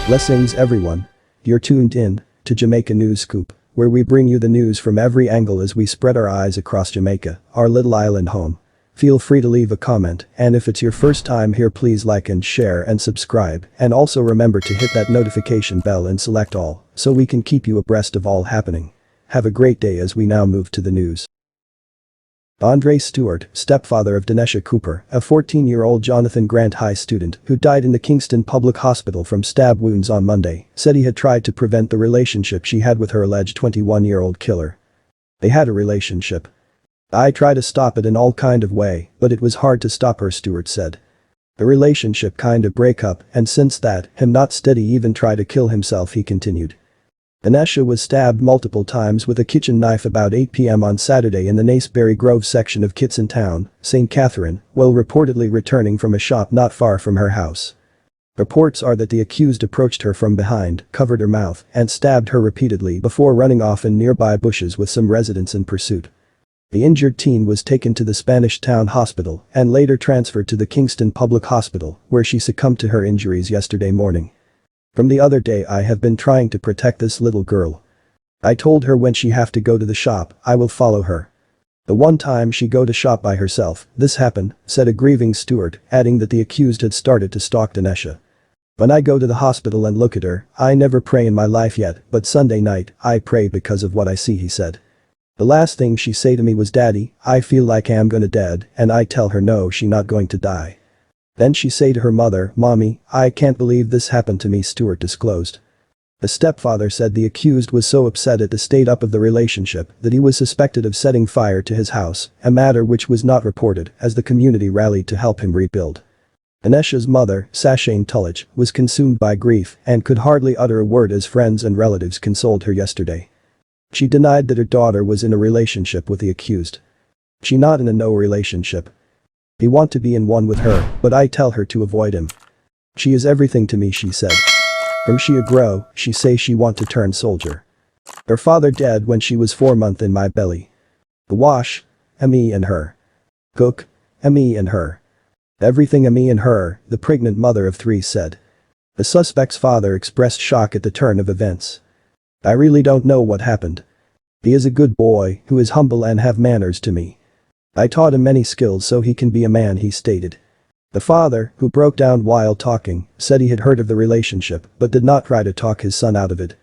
Blessings everyone. You're tuned in to Jamaica News Scoop, where we bring you the news from every angle as we spread our eyes across Jamaica, our little island home. Feel free to leave a comment, and if it's your first time here, please like and share and subscribe, and also remember to hit that notification bell and select all so we can keep you abreast of all happening. Have a great day as we now move to the news. Andre Stewart, stepfather of Danesha Cooper, a 14-year-old Jonathan Grant High student who died in the Kingston Public Hospital from stab wounds on Monday, said he had tried to prevent the relationship she had with her alleged 21-year-old killer. They had a relationship. I tried to stop it in all kind of way, but it was hard to stop her, Stewart said. The relationship kind of break up, and since that, him not steady even try to kill himself, he continued. Danesha was stabbed multiple times with a kitchen knife about 8 p.m. on Saturday in the Naceberry Grove section of Kitson Town, St. Catherine, while reportedly returning from a shop not far from her house. Reports are that the accused approached her from behind, covered her mouth, and stabbed her repeatedly before running off in nearby bushes with some residents in pursuit. The injured teen was taken to the Spanish Town Hospital and later transferred to the Kingston Public Hospital, where she succumbed to her injuries yesterday morning. From the other day I have been trying to protect this little girl. I told her when she have to go to the shop, I will follow her. The one time she go to shop by herself, this happened, said a grieving Stewart, adding that the accused had started to stalk Danesha. When I go to the hospital and look at her, I never pray in my life yet, but Sunday night, I pray because of what I see, he said. The last thing she say to me was, "Daddy, I feel like I'm gonna dead," and I tell her no, she not going to die. Then she say to her mother, "Mommy, I can't believe this happened to me," Stewart disclosed. The stepfather said the accused was so upset at the state up of the relationship that he was suspected of setting fire to his house, a matter which was not reported as the community rallied to help him rebuild. Danesha's mother, Sashane Tullich, was consumed by grief and could hardly utter a word as friends and relatives consoled her yesterday. She denied that her daughter was in a relationship with the accused. "She not in a no relationship. He want to be in one with her, but I tell her to avoid him. She is everything to me," she said. From she a grow, she say she want to turn soldier. Her father dead when she was 4 months in my belly. The wash, me and her. Cook, me and her. Everything me and her, the pregnant mother of 3 said. The suspect's father expressed shock at the turn of events. "I really don't know what happened. He is a good boy who is humble and have manners to me. I taught him many skills so he can be a man," he stated. The father, who broke down while talking, said he had heard of the relationship but did not try to talk his son out of it.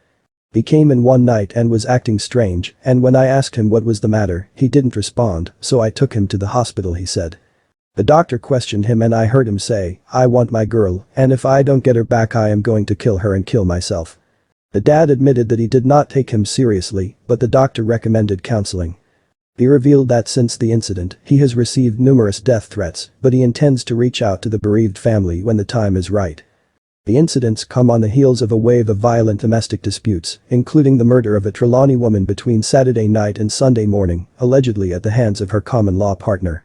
"He came in one night and was acting strange, and when I asked him what was the matter, he didn't respond, so I took him to the hospital," he said. "The doctor questioned him and I heard him say, 'I want my girl, and if I don't get her back I am going to kill her and kill myself.'" The dad admitted that he did not take him seriously, but the doctor recommended counseling. He revealed that since the incident, he has received numerous death threats, but he intends to reach out to the bereaved family when the time is right. The incidents come on the heels of a wave of violent domestic disputes, including the murder of a Trelawney woman between Saturday night and Sunday morning, allegedly at the hands of her common-law partner.